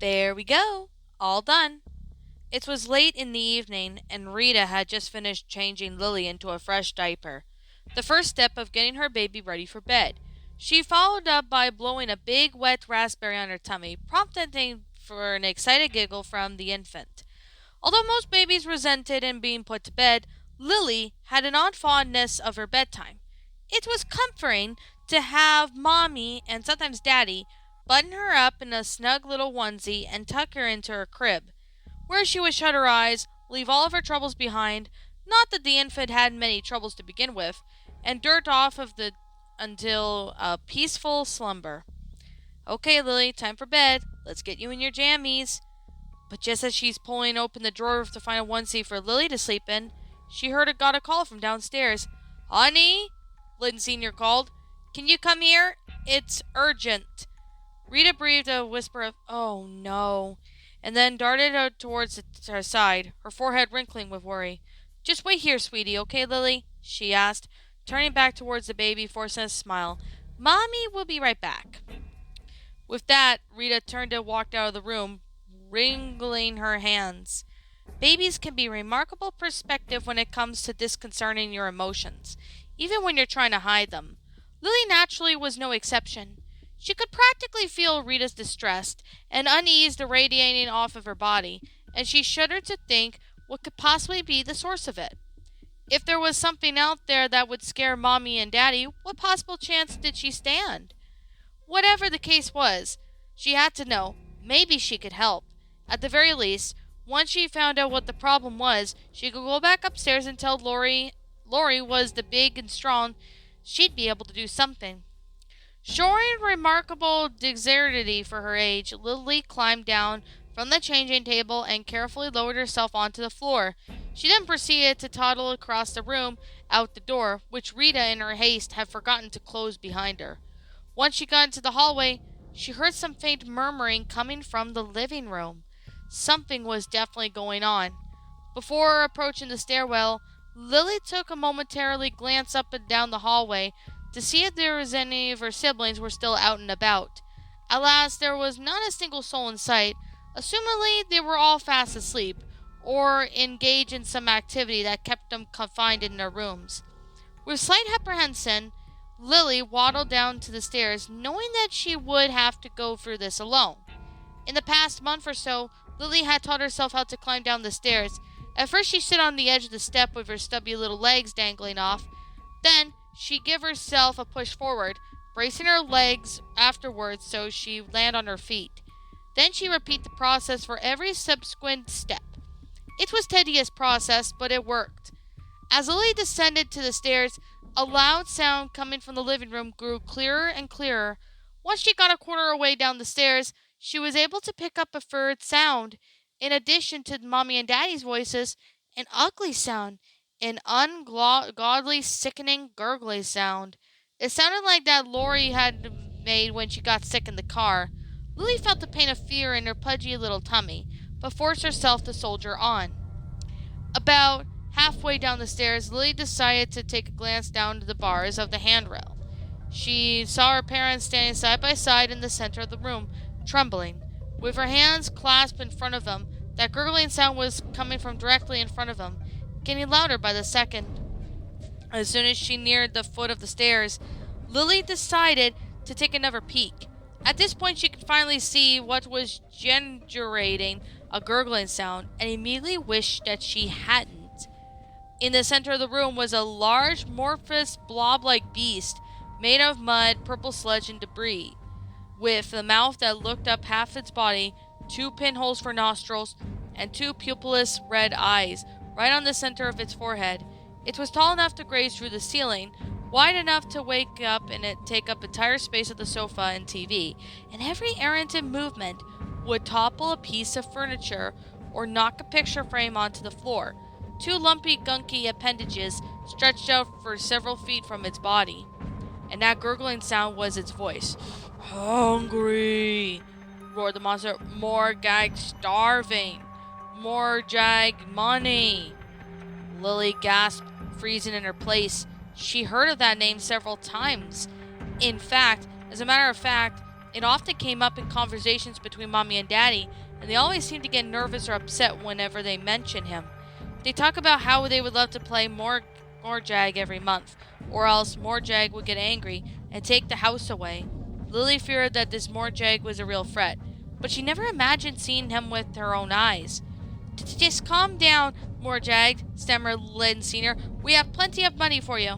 There we go. All done. It was late in the evening, and Rita had just finished changing Lily into a fresh diaper. The first step of getting her baby ready for bed. She followed up by blowing a big wet raspberry on her tummy, prompting for an excited giggle from the infant. Although most babies resented in being put to bed, Lily had an odd fondness of her bedtime. It was comforting to have Mommy and sometimes Daddy button her up in a snug little onesie and tuck her into her crib, where she would shut her eyes, leave all of her troubles behind, not that the infant had many troubles to begin with, and dirt off of the until a peaceful slumber. Okay, Lily, time for bed. Let's get you in your jammies. But just as she's pulling open the drawer to find a onesie for Lily to sleep in, she got a call from downstairs. Honey, Lynn Sr. called. Can you come here? It's urgent. Rita breathed a whisper of, "Oh no," and then darted out towards her side, her forehead wrinkling with worry. "Just wait here, sweetie, okay, Lily?" she asked, turning back towards the baby, forcing a smile. "Mommy will be right back." With that, Rita turned and walked out of the room, wringing her hands. Babies can be remarkable perspective when it comes to disconcerting your emotions, even when you're trying to hide them. Lily naturally was no exception. She could practically feel Rita's distress and unease radiating off of her body, and she shuddered to think what could possibly be the source of it. If there was something out there that would scare Mommy and Daddy, what possible chance did she stand? Whatever the case was, she had to know. Maybe she could help. At the very least, once she found out what the problem was, she could go back upstairs and tell Lori was the big and strong. She'd be able to do something. Showing remarkable dexterity for her age, Lily climbed down from the changing table and carefully lowered herself onto the floor. She then proceeded to toddle across the room out the door, which Rita in her haste had forgotten to close behind her. Once she got into the hallway, she heard some faint murmuring coming from the living room. Something was definitely going on. Before approaching the stairwell, Lily took a momentary glance up and down the hallway to see if there was any of her siblings were still out and about. Alas, there was not a single soul in sight. Assumedly, they were all fast asleep, or engaged in some activity that kept them confined in their rooms. With slight apprehension, Lily waddled down to the stairs, knowing that she would have to go through this alone. In the past month or so, Lily had taught herself how to climb down the stairs. At first, she stood on the edge of the step with her stubby little legs dangling off. Then, she gave herself a push forward, bracing her legs afterwards so she land on her feet. Then she repeat the process for every subsequent step. It was a tedious process, but it worked. As Lily descended to the stairs, a loud sound coming from the living room grew clearer and clearer. Once she got a quarter way down the stairs, she was able to pick up a third sound. In addition to Mommy and Daddy's voices, an ugly sound, an ungodly, sickening, gurgly sound. It sounded like that Lori had made when she got sick in the car. Lily felt the pain of fear in her pudgy little tummy, but forced herself to soldier on. About halfway down the stairs, Lily decided to take a glance down to the bars of the handrail. She saw her parents standing side by side in the center of the room, trembling, with her hands clasped in front of them. That gurgling sound was coming from directly in front of them, getting louder by the second. As soon as she neared the foot of the stairs, Lily decided to take another peek. At this point, she could finally see what was generating a gurgling sound, and immediately wished that she hadn't. In the center of the room was a large, amorphous, blob-like beast made of mud, purple sludge, and debris, with a mouth that looked up half its body, 2 pinholes for nostrils, and 2 pupilless red eyes right on the center of its forehead. It was tall enough to graze through the ceiling, wide enough to wake up and take up entire space of the sofa and TV, and every errant movement would topple a piece of furniture or knock a picture frame onto the floor. 2 lumpy, gunky appendages stretched out for several feet from its body, and that gurgling sound was its voice. "Hungry!" roared the monster. "More Jag starving! More Jag money!" Lily gasped, freezing in her place. She heard of that name several times. As a matter of fact, It often came up in conversations between Mommy and Daddy, and they always seemed to get nervous or upset whenever they mentioned him. They talk about how they would love to play More Jag every month, or else More Jag would get angry and take the house away. Lily feared that this More Jag was a real threat, but she never imagined seeing him with her own eyes. Just calm down, More Jag, stammered Lynn Sr. We have plenty of money for you.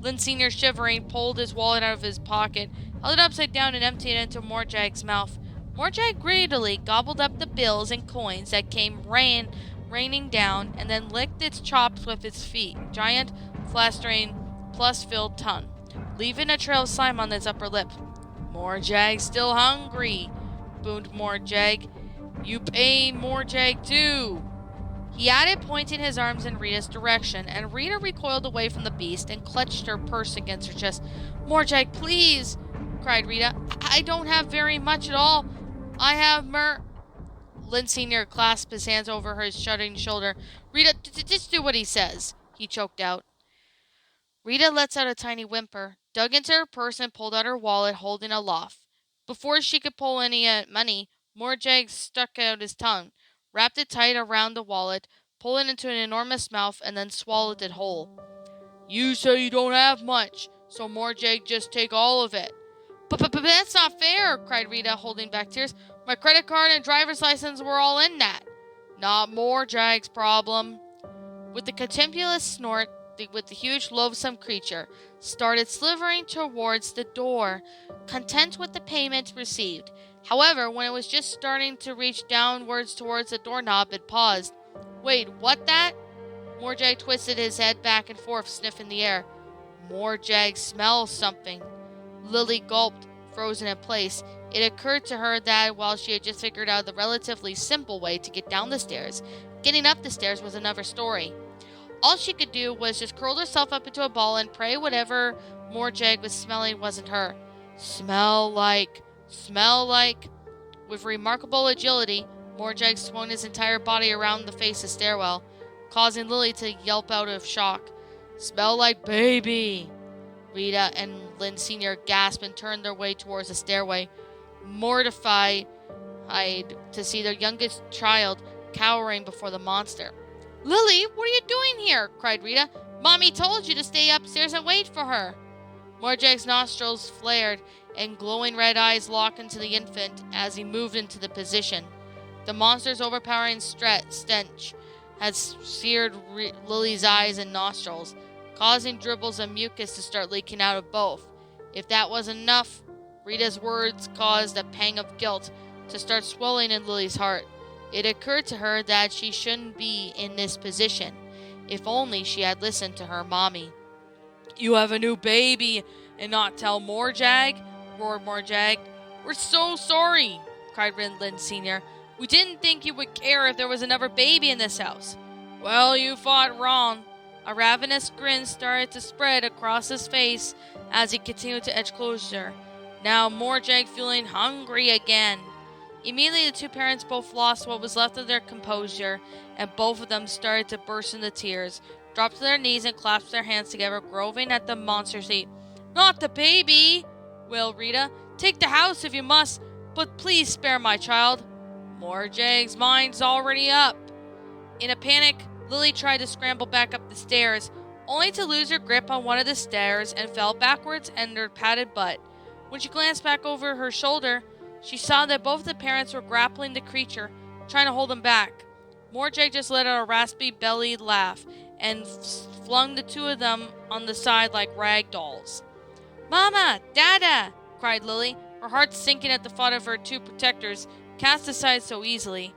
Lynn Sr., shivering, pulled his wallet out of his pocket, held it upside down, and emptied it into More Jag's mouth. More Jag greedily gobbled up the bills and coins that came raining down, and then licked its chops with its giant, flastering, plus-filled tongue, leaving a trail of slime on its upper lip. More Jag still hungry, boomed More Jag. You pay More Jag too. He added, pointing his arms in Rita's direction, and Rita recoiled away from the beast and clutched her purse against her chest. More Jag, please, cried Rita. I don't have very much at all. I have Lynn Sr. clasped his hands over his shuddering shoulder. Rita, just do what he says, he choked out. Rita lets out a tiny whimper, dug into her purse, and pulled out her wallet, holding aloft. Before she could pull any money, More Jag stuck out his tongue, wrapped it tight around the wallet, pulled it into an enormous mouth, and then swallowed it whole. You say you don't have much, so More Jag just take all of it. But that's not fair, cried Rita, holding back tears. My credit card and driver's license were all in that. Not More Jag's problem. With a contemptuous snort, the huge loathsome creature started slithering towards the door, content with the payment received. However, when it was just starting to reach downwards towards the doorknob, it paused. Wait, what that? More Jag twisted his head back and forth, sniffing the air. More Jag smells something. Lily gulped, frozen in place. It occurred to her that while she had just figured out the relatively simple way to get down the stairs, getting up the stairs was another story. All she could do was just curl herself up into a ball and pray whatever More Jag was smelling wasn't her. Smell like. With remarkable agility, More Jag swung his entire body around the face of the stairwell, causing Lily to yelp out of shock. Smell like baby! Rita and Lynn Sr. gasped and turned their way towards the stairway, mortified to see their youngest child cowering before the monster. Lily, what are you doing here? Cried Rita. Mommy told you to stay upstairs and wait for her. More Jag's nostrils flared, and glowing red eyes locked into the infant as he moved into the position. The monster's overpowering stench had seared Lily's eyes and nostrils, causing dribbles of mucus to start leaking out of both. If that wasn't enough, Rita's words caused a pang of guilt to start swelling in Lily's heart. It occurred to her that she shouldn't be in this position. If only she had listened to her mommy. You have a new baby and not tell More Jag? Roared More Jag. We're so sorry, cried Lynn Sr. We didn't think you would care if there was another baby in this house. Well, you thought wrong. A ravenous grin started to spread across his face as he continued to edge closer. Now More Jag feeling hungry again. Immediately the two parents both lost what was left of their composure, and both of them started to burst into tears, dropped to their knees and clasped their hands together, groving at the monster's feet. Not the baby, wailed Rita. Take the house if you must, but please spare my child. More Jag's mind's already up. In a panic, Lily tried to scramble back up the stairs, only to lose her grip on one of the stairs and fell backwards and her padded butt. When she glanced back over her shoulder, she saw that both the parents were grappling the creature, trying to hold him back. More Jag just let out a raspy bellied laugh and flung the two of them on the side like rag dolls. Mama! Dada! Cried Lily, her heart sinking at the thought of her two protectors, cast aside so easily.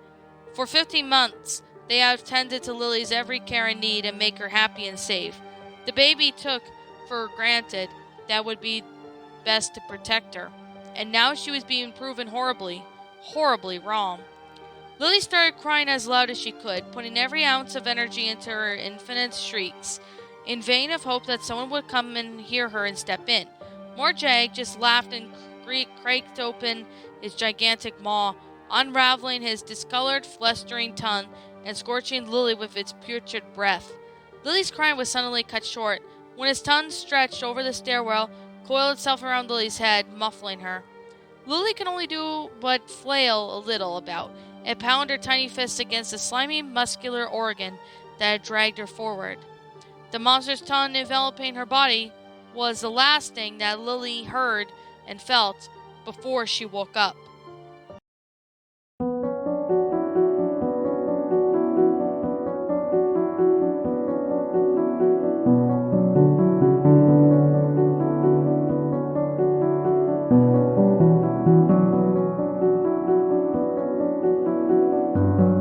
For 15 months, they have tended to Lily's every care and need and make her happy and safe. The baby took for granted that would be best to protect her. And now she was being proven horribly wrong. Lily started crying as loud as she could, putting every ounce of energy into her infinite shrieks, in vain of hope that someone would come and hear her and step in. More Jag just laughed and cracked open his gigantic maw, unraveling his discolored, flestering tongue and scorching Lily with its putrid breath. Lily's crying was suddenly cut short, when his tongue stretched over the stairwell, coiled itself around Lily's head, muffling her. Lily could only do but flail a little about and pound her tiny fists against the slimy, muscular organ that had dragged her forward. The monster's tongue enveloping her body was the last thing that Lily heard and felt before she woke up.